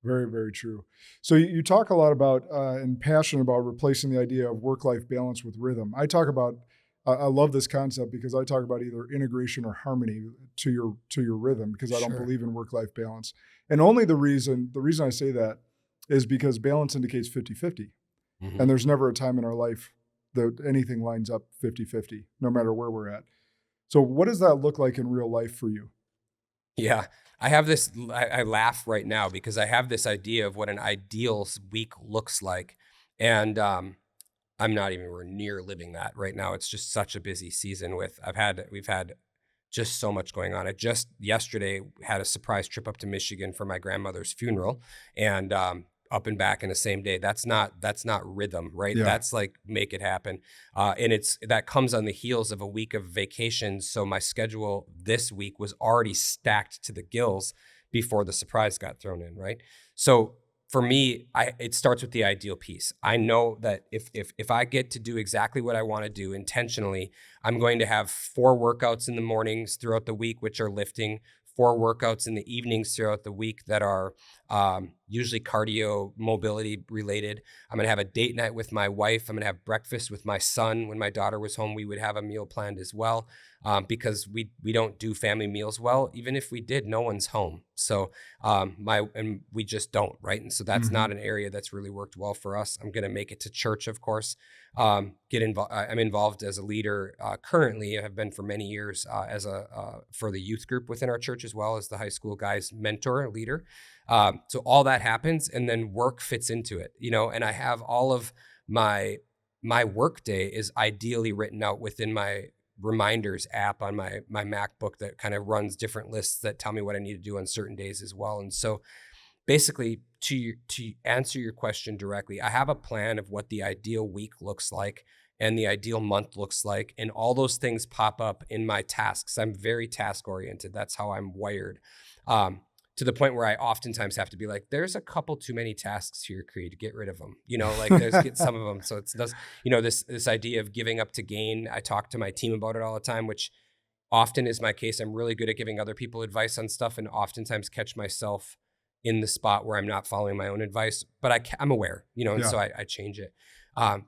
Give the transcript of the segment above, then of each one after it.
Very, very true. So you talk a lot about and passionate about replacing the idea of work-life balance with rhythm. I love this concept because I talk about either integration or harmony to your rhythm because I don't Sure. believe in work-life balance. And the reason I say that is because balance indicates 50-50. Hmm. And there's never a time in our life that anything lines up 50-50, no matter where we're at. So what does that look like in real life for you? Yeah. I have this, I laugh right now because I have this idea of what an ideal week looks like. And I'm not even near living that right now. It's just such a busy season we've had just so much going on. I just yesterday had a surprise trip up to Michigan for my grandmother's funeral, and up and back in the same day. That's not rhythm, right? Yeah. That's like make it happen, and it's that comes on the heels of a week of vacation. So my schedule this week was already stacked to the gills before the surprise got thrown in, right? So for me, it starts with the ideal piece. I know that if I get to do exactly what I want to do intentionally, I'm going to have 4 workouts in the mornings throughout the week, which are lifting, 4 workouts in the evenings throughout the week that are usually cardio mobility related. I'm going to have a date night with my wife. I'm going to have breakfast with my son. When my daughter was home, we would have a meal planned as well, because we don't do family meals well. Even if we did, no one's home. So and we just don't, right? And so that's Hmm. not an area that's really worked well for us. I'm going to make it to church, of course. Get involved. I'm involved as a leader currently. I have been for many years as a for the youth group within our church, as well as the high school guys mentor leader. So all that happens, and then work fits into it, And I have all of my work day is ideally written out within my reminders app on my MacBook that kind of runs different lists that tell me what I need to do on certain days as well. And so basically, to answer your question directly, I have a plan of what the ideal week looks like and the ideal month looks like, and all those things pop up in my tasks. I'm very task oriented. That's how I'm wired. Um, to the point where I oftentimes have to be like, there's a couple too many tasks here, Creed, get rid of them. Like there's get some of them. So it's does, this idea of giving up to gain. I talk to my team about it all the time, which often is my case. I'm really good at giving other people advice on stuff and oftentimes catch myself in the spot where I'm not following my own advice, but I'm aware, and Yeah. so I change it.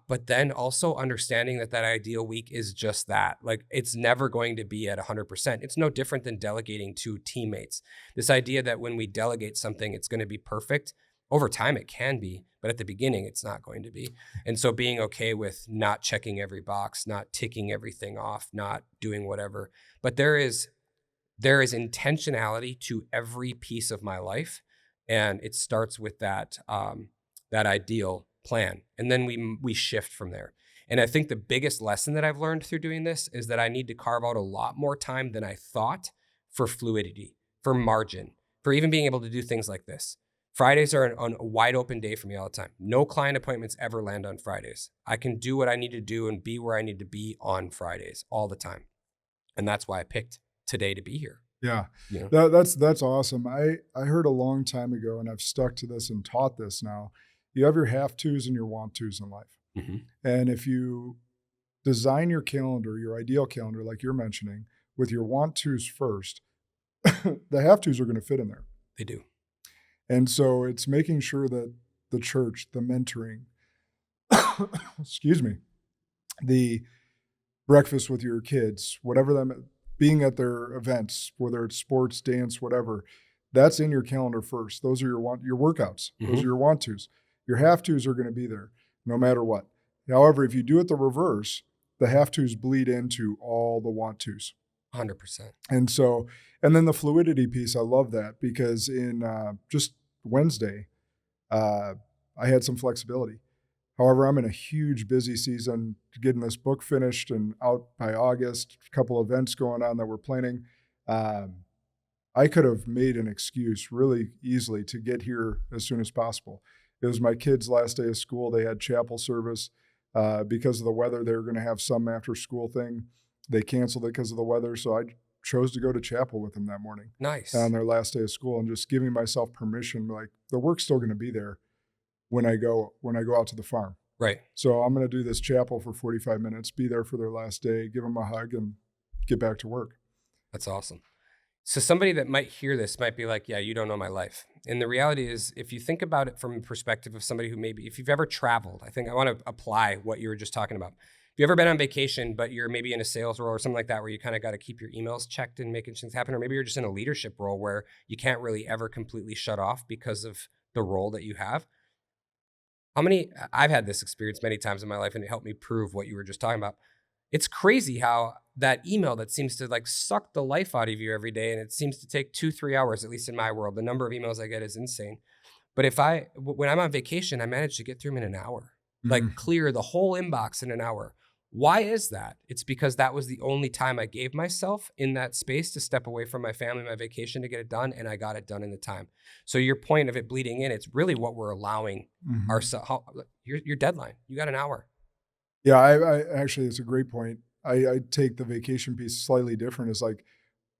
But then also understanding that ideal week is just that. Like it's never going to be at 100%. It's no different than delegating to teammates. This idea that when we delegate something, it's going to be perfect. Over time, it can be, but at the beginning, it's not going to be. And so being okay with not checking every box, not ticking everything off, not doing whatever. But there is intentionality to every piece of my life, and it starts with that ideal plan, and then we shift from there. And I think the biggest lesson that I've learned through doing this is that I need to carve out a lot more time than I thought for fluidity, for margin, for even being able to do things like this. Fridays are a wide open day for me all the time. No client appointments ever land on Fridays. I can do what I need to do and be where I need to be on Fridays all the time. And that's why I picked today to be here, Yeah. you know? That's awesome. I heard a long time ago, and I've stuck to this and taught this now. You have your have tos and your want tos in life. Mhm. And if you design your calendar, your ideal calendar, like you're mentioning, with your want tos first, the have tos are going to fit in there. They do. And so it's making sure that the church, the mentoring, excuse me, the breakfast with your kids, whatever them being at their events, whether it's sports, dance, whatever, that's in your calendar first. Those are your workouts. Those are Mhm. your want tos. Your have tos are going to be there no matter what. However, if you do it the reverse, the have tos bleed into all the want tos. 100%. And so, and then the fluidity piece, I love that because in just Wednesday, uh, I had some flexibility. However, I'm in a huge busy season getting this book finished and out by August, a couple events going on that we're planning. Um, I could have made an excuse really easily to get here as soon as possible. It was my kids' last day of school. They had chapel service. Because of the weather, they were going to have some after school thing. They canceled it because of the weather. So I chose to go to chapel with them that morning on Nice. their last day of school and just giving myself permission, like the work's still going to be there when I go out to the farm. Right. So I'm going to do this chapel for 45 minutes, be there for their last day, give them a hug, and get back to work. That's awesome. So somebody that might hear this might be like, yeah, you don't know my life. And the reality is, if you think about it from the perspective of somebody who maybe, if you've ever traveled, I think I want to apply what you were just talking about. If you've ever been on vacation, but you're maybe in a sales role or something like that, where you kind of got to keep your emails checked and making things happen, or maybe you're just in a leadership role where you can't really ever completely shut off because of the role that you have. I've had this experience many times in my life, and it helped me prove what you were just talking about. It's crazy how that email that seems to like suck the life out of you every day, and it seems to take 2-3 hours, at least in my world. The number of emails I get is insane. But when I'm on vacation, I manage to get through them in an hour, like clear the whole inbox in an hour. Why is that? It's because that was the only time I gave myself in that space to step away from my family, my vacation, to get it done. And I got it done in the time. So your point of it bleeding in, it's really what we're allowing ourselves. Your deadline, you got an hour. Yeah, I actually, it's a great point. I take the vacation piece slightly different. It's like,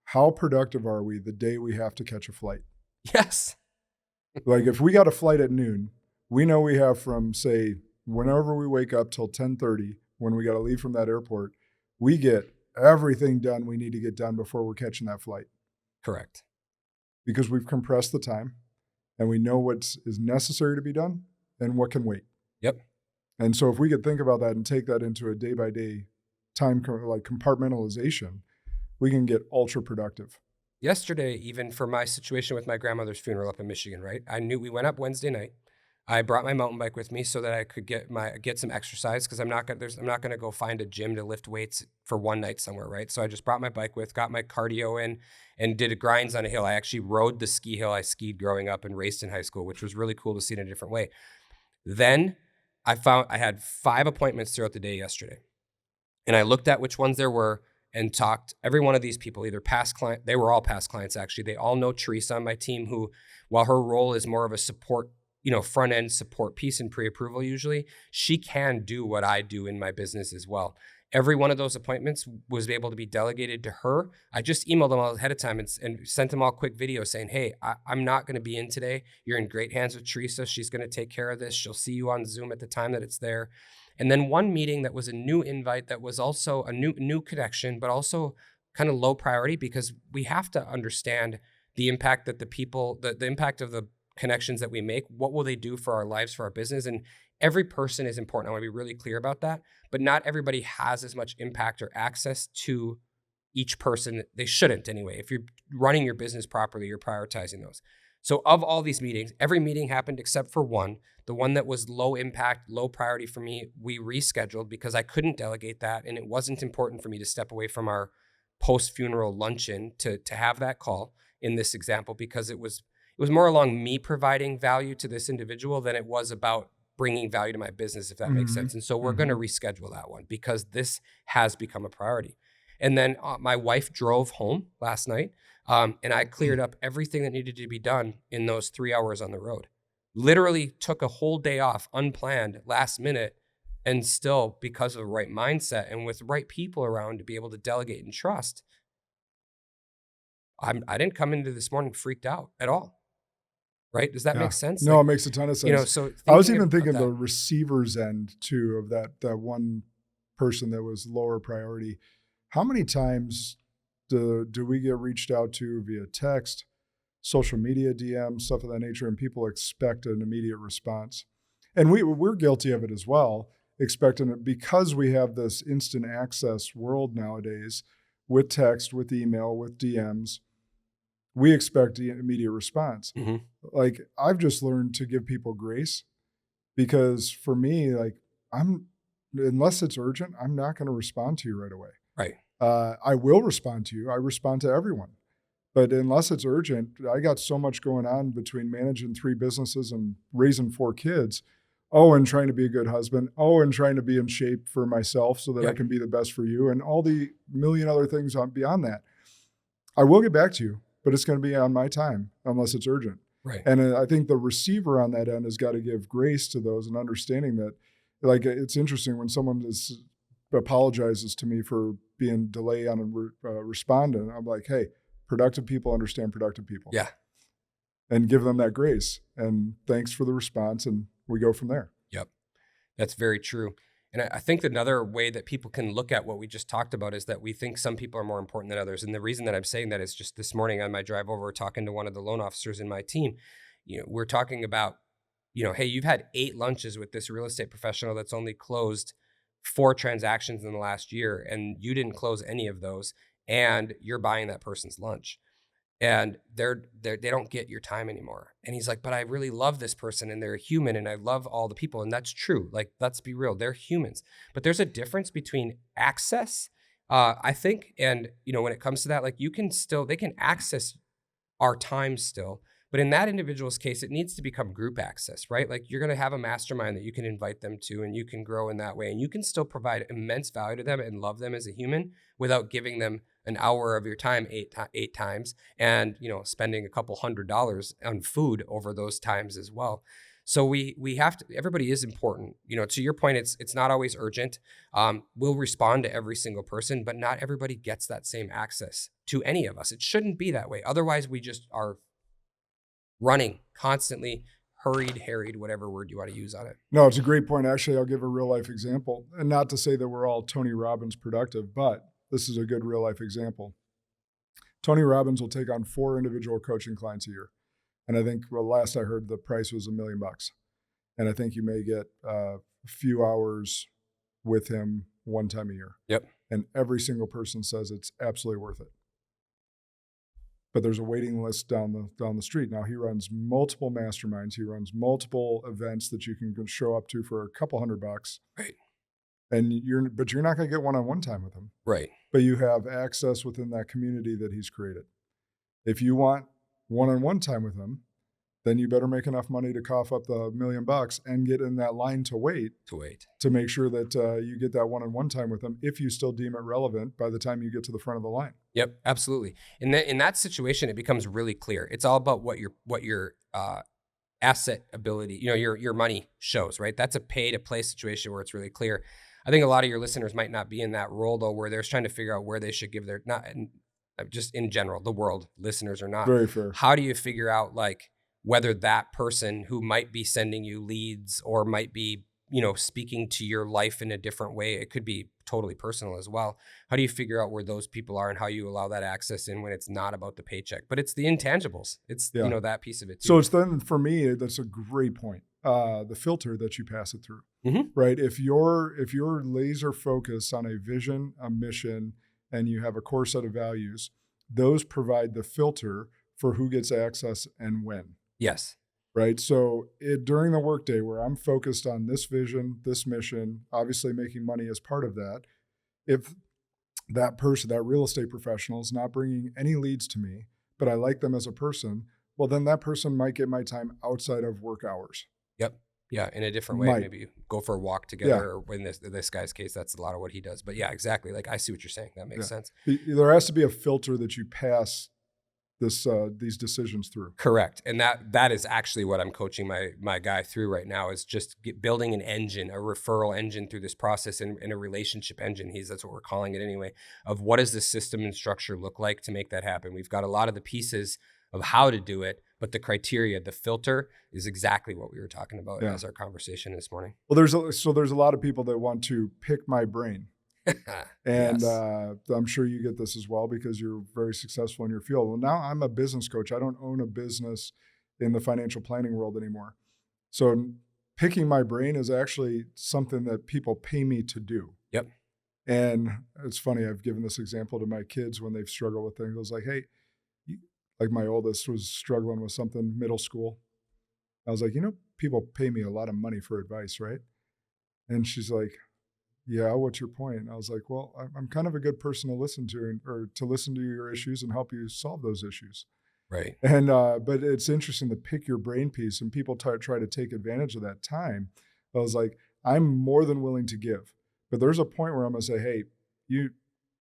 how productive are we the day we have to catch a flight? Yes. Like if we got a flight at noon, we know we have from, say, whenever we wake up till 10:30, when we got to leave from that airport, we get everything done we need to get done before we're catching that flight. Correct. Because we've compressed the time and we know what is necessary to be done and what can wait. Yep. And so if we could think about that and take that into a day-by-day time, like compartmentalization, we can get ultra productive. Yesterday, even for my situation with my grandmother's funeral up in Michigan, right? I knew we went up Wednesday night. I brought my mountain bike with me so that I could get some exercise, because I'm not gonna go find a gym to lift weights for one night somewhere, right? So I just brought my bike with, got my cardio in, and did grinds on a hill. I actually rode the ski hill I skied growing up and raced in high school, which was really cool to see in a different way. Then I had 5 appointments throughout the day yesterday, and I looked at which ones there were and talked every one of these people, either past client, they were all past clients actually. They all know Teresa on my team, who, while her role is more of a support, front end support piece and pre-approval usually, she can do what I do in my business as well. Every one of those appointments was able to be delegated to her. I just emailed them all ahead of time and sent them all quick videos saying, hey, I'm not going to be in today. You're in great hands with Teresa. She's going to take care of this. She'll see you on Zoom at the time that it's there. And then one meeting that was a new invite, that was also a new connection, but also kind of low priority, because we have to understand the impact that the impact of the connections that we make. What will they do for our lives, for our business? And every person is important. I want to be really clear about that, but not everybody has as much impact or access to each person. They shouldn't anyway. If you're running your business properly, you're prioritizing those. So of all these meetings, every meeting happened except for one. The one that was low impact, low priority for me, we rescheduled because I couldn't delegate that. And it wasn't important for me to step away from our post-funeral luncheon to have that call in this example, because it was more along me providing value to this individual than it was about bringing value to my business, if that makes sense. And so we're going to reschedule that one because this has become a priority. And then my wife drove home last night, and I cleared up everything that needed to be done in those 3 hours on the road. Literally took a whole day off, unplanned, last minute, and still, because of the right mindset and with the right people around to be able to delegate and trust, I didn't come into this morning freaked out at all. Right? Does that make sense? No, it makes a ton of sense. So I was even thinking the receiver's end too, of that one person that was lower priority. How many times do we get reached out to via text, social media DMs, stuff of that nature, and people expect an immediate response? And we're guilty of it as well, expecting it, because we have this instant access world nowadays with text, with email, with DMs. We expect the immediate response. Like, I've just learned to give people grace, because for me, like, unless it's urgent, I'm not going to respond to you right away. Right. I will respond to you. I respond to everyone. But unless it's urgent, I got so much going on between managing 3 businesses and raising 4 kids. Oh, and trying to be a good husband. Oh, and trying to be in shape for myself so that I can be the best for you, and all the million other things beyond that. I will get back to you, but it's going to be on my time unless it's urgent. Right. And I think the receiver on that end has got to give grace to those, and understanding that, like, it's interesting when someone apologizes to me for being delayed on responding. I'm like, hey, productive people understand productive people. Yeah. And give them that grace. And thanks for the response. And we go from there. Yep. That's very true. And I think another way that people can look at what we just talked about is that we think some people are more important than others. And the reason that I'm saying that is just this morning on my drive over, talking to one of the loan officers in my team, we're talking about, hey, you've had 8 lunches with this real estate professional that's only closed 4 transactions in the last year, and you didn't close any of those, and you're buying that person's lunch. And they don't get your time anymore. And he's like, but I really love this person and they're human and I love all the people. And that's true. Like, let's be real. They're humans. But there's a difference between access, I think. And, when it comes to that, like they can access our time still. But in that individual's case, it needs to become group access, right? Like, you're going to have a mastermind that you can invite them to and you can grow in that way. And you can still provide immense value to them and love them as a human without giving them an hour of your time eight times and, spending a couple $100 on food over those times as well. So we have to, everybody is important. To your point, it's not always urgent. We'll respond to every single person, but not everybody gets that same access to any of us. It shouldn't be that way. Otherwise, we just are running constantly, harried, whatever word you want to use on it. No, it's a great point. Actually, I'll give a real life example, and not to say that we're all Tony Robbins productive, but this is a good real life example. Tony Robbins will take on 4 individual coaching clients a year. And I think, last I heard, the price was $1 million. And I think you may get a few hours with him one time a year. Yep. And every single person says it's absolutely worth it. But there's a waiting list down the street. Now, he runs multiple masterminds. He runs multiple events that you can show up to for a couple $100. Right. And you're not going to get one-on-one time with him. Right. But you have access within that community that he's created. If you want one-on-one time with him, then you better make enough money to cough up the $1 million and get in that line to wait to make sure that you get that one-on-one time with him, if you still deem it relevant by the time you get to the front of the line. Yep, absolutely. In that situation, it becomes really clear. It's all about what your asset ability, your money shows, right? That's a pay to play situation where it's really clear. I think a lot of your listeners might not be in that role though, where they're trying to figure out where they should give their, not just in general, the world, listeners are not. Very fair. How do you figure out whether that person who might be sending you leads or might be, speaking to your life in a different way, it could be totally personal as well. How do you figure out where those people are and how you allow that access in when it's not about the paycheck, but it's the intangibles. It's, that piece of it too. So it's then, for me, that's a great point. The filter that you pass it through, right? If you're laser focused on a vision, a mission, and you have a core set of values, those provide the filter for who gets access and when. Yes. Right. So during the workday where I'm focused on this vision, this mission, obviously making money as part of that, if that person, that real estate professional, is not bringing any leads to me, but I like them as a person, well, then that person might get my time outside of work hours. Yep. Yeah. In a different way, maybe go for a walk together, or in this guy's case, that's a lot of what he does. But yeah, exactly. I see what you're saying. That makes sense. There has to be a filter that you pass these decisions through. Correct. And that is actually what I'm coaching my guy through right now, is just building an engine, a referral engine through this process, and a relationship engine. That's what we're calling it anyway, of what does the system and structure look like to make that happen. We've got a lot of the pieces of how to do it, but the criteria, the filter, is exactly what we were talking about as our conversation this morning. Well, there's a lot of people that want to pick my brain. And I'm sure you get this as well, because you're very successful in your field. Well, now I'm a business coach. I don't own a business in the financial planning world anymore. So picking my brain is actually something that people pay me to do. Yep. And it's funny, I've given this example to my kids when they've struggled with things. I was like, hey, like my oldest was struggling with something, middle school. I was like, people pay me a lot of money for advice, right? And she's like, yeah, what's your point? And I was like, well, I'm kind of a good person to listen to, or to listen to your issues and help you solve those issues. Right. And, but it's interesting to pick your brain piece, and people try to take advantage of that time. I was like, I'm more than willing to give, but there's a point where I'm going to say, hey,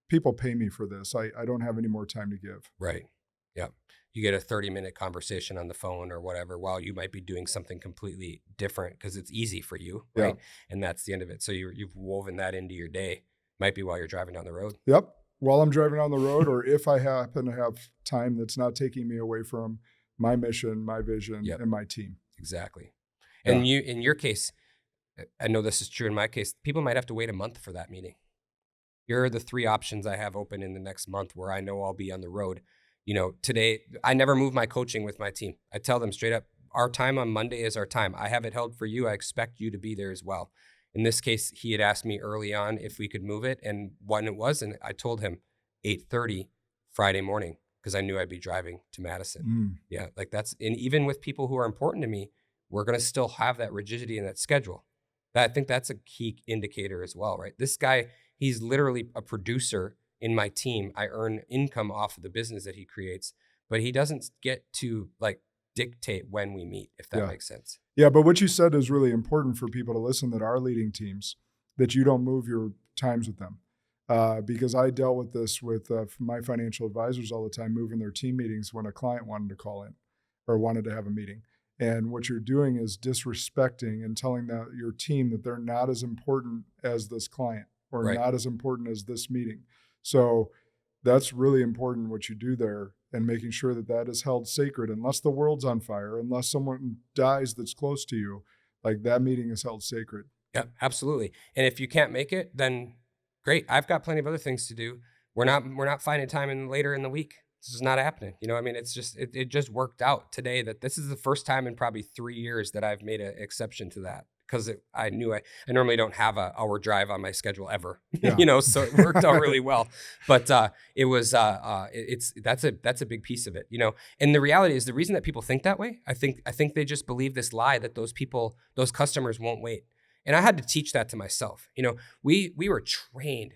people pay me for this. I don't have any more time to give. Right. Yeah. You get a 30-minute conversation on the phone or whatever, while you might be doing something completely different because it's easy for you, right? Yeah. And that's the end of it. So you've woven that into your day. Might be while you're driving down the road. Yep. While I'm driving down the road, or if I happen to have time that's not taking me away from my mission, my vision, and my team. Exactly. And you, in your case, I know this is true in my case, people might have to wait a month for that meeting. Here are the 3 options I have open in the next month where I know I'll be on the road. Today, I never move my coaching with my team. I tell them straight up, our time on Monday is our time. I have it held for you. I expect you to be there as well. In this case, he had asked me early on if we could move it and when it was, and I told him 8:30 Friday morning because I knew I'd be driving to Madison. Yeah, like and even with people who are important to me, we're going to still have that rigidity in that schedule. I think that's a key indicator as well, right? This guy, he's literally a producer in my team. I earn income off of the business that he creates, but he doesn't get to dictate when we meet, if that makes sense. Yeah, but what you said is really important for people to listen that are leading teams, that you don't move your times with them. Because I dealt with this with my financial advisors all the time, moving their team meetings when a client wanted to call in or wanted to have a meeting. And what you're doing is disrespecting and telling your team that they're not as important as this client or not as important as this meeting. So that's really important what you do there, and making sure that that is held sacred. Unless the world's on fire, unless someone dies that's close to you, that meeting is held sacred. Yeah, absolutely. And if you can't make it, then great. I've got plenty of other things to do. We're not finding time later in the week. This is not happening. It's just, it just worked out today that this is the first time in probably 3 years that I've made an exception to that, because I knew I normally don't have an hour drive on my schedule ever, so it worked out really well. But it was, that's a big piece of it, and the reality is the reason that people think that way, I think they just believe this lie that those customers won't wait. And I had to teach that to myself. We were trained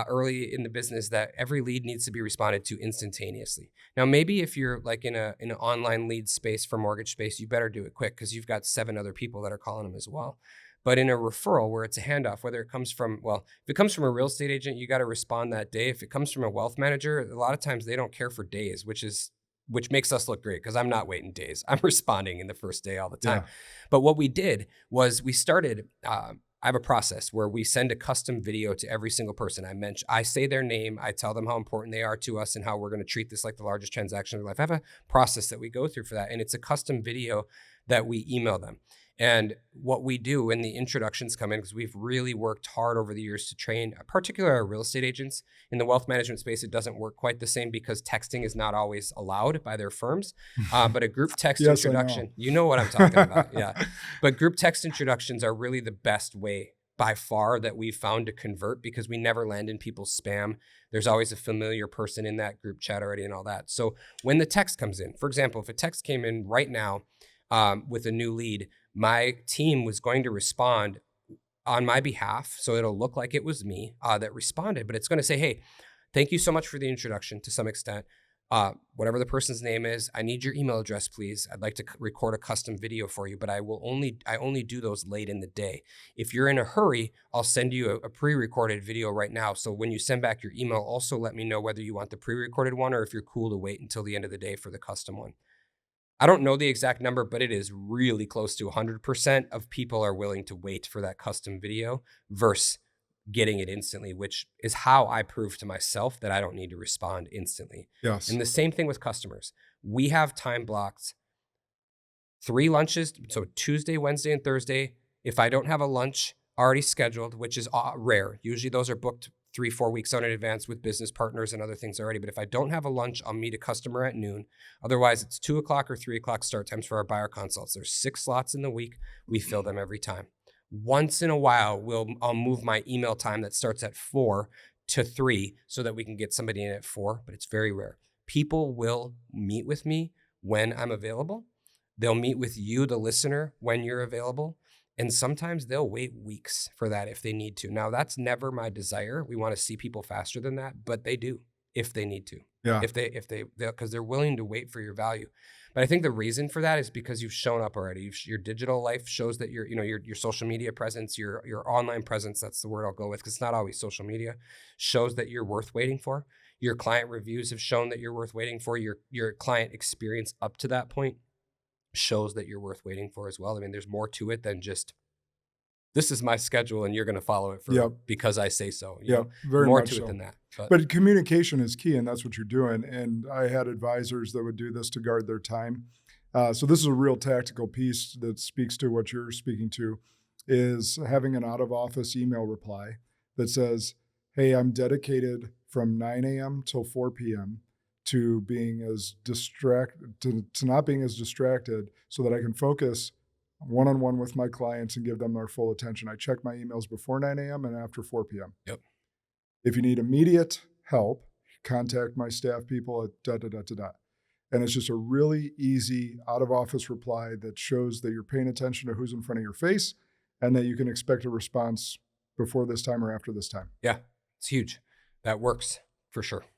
early in the business that every lead needs to be responded to instantaneously. Now, maybe if you're in an online lead space for mortgage space, you better do it quick because you've got 7 other people that are calling them as well. But in a referral where it's a handoff, whether it comes from, if it comes from a real estate agent, you got to respond that day. If it comes from a wealth manager, a lot of times they don't care for days, which makes us look great because I'm not waiting days. I'm responding in the first day all the time. Yeah. But what we did was we started, I have a process where we send a custom video to every single person. I say their name, I tell them how important they are to us and how we're going to treat this like the largest transaction of their life. I have a process that we go through for that. And it's a custom video that we email them. And what we do when the introductions come in, because we've really worked hard over the years to train, particularly our real estate agents. In the wealth management space, it doesn't work quite the same because texting is not always allowed by their firms. But a group text introduction, you know what I'm talking about. Yeah. But group text introductions are really the best way by far that we've found to convert, because we never land in people's spam. There's always a familiar person in that group chat already and all that. So when the text comes in, for example, if a text came in right now with a new lead, my team was going to respond on my behalf. So it'll look like it was me that responded, but it's going to say, hey, thank you so much for the introduction to some extent. Whatever the person's name is, I need your email address, please. I'd like to record a custom video for you, but I only do those late in the day. If you're in a hurry, I'll send you a pre-recorded video right now. So when you send back your email, also let me know whether you want the pre-recorded one or if you're cool to wait until the end of the day for the custom one. I don't know the exact number, but it is really close to 100% of people are willing to wait for that custom video versus getting it instantly, which is how I prove to myself that I don't need to respond instantly. Yes. And the same thing with customers. We have time blocked 3 lunches. So Tuesday, Wednesday, and Thursday. If I don't have a lunch already scheduled, which is rare, usually those are booked 3-4 weeks out in advance with business partners and other things already. But if I don't have a lunch, I'll meet a customer at noon. Otherwise, it's 2 o'clock or 3 o'clock start times for our buyer consults. There's 6 slots in the week. We fill them every time. Once in a while, I'll move my email time that starts at 4 to 3 so that we can get somebody in at 4, but it's very rare. People will meet with me when I'm available. They'll meet with you, the listener, when you're available. And sometimes they'll wait weeks for that if they need to. Now, that's never my desire. We want to see people faster than that, but they do if they need to. Yeah. Because they're willing to wait for your value. But I think the reason for that is because you've shown up already. Your digital life shows that your social media presence, your online presence, that's the word I'll go with, because it's not always social media, shows that you're worth waiting for. Your client reviews have shown that you're worth waiting for. Your client experience up to that point shows that you're worth waiting for as well. I mean, there's more to it than just, this is my schedule and you're going to follow it because I say so. Very more much to so. it than that. But communication is key, and that's what you're doing. And I had advisors that would do this to guard their time. So this is a real tactical piece that speaks to what you're speaking to, is having an out-of-office email reply that says, hey, I'm dedicated from 9 a.m. till 4 p.m. to being as to not being as distracted so that I can focus one-on-one with my clients and give them their full attention. I check my emails before 9 a.m. and after 4 p.m. Yep. If you need immediate help, contact my staff people at da-da-da-da-da. And it's just a really easy out-of-office reply that shows that you're paying attention to who's in front of your face and that you can expect a response before this time or after this time. Yeah, it's huge. That works for sure.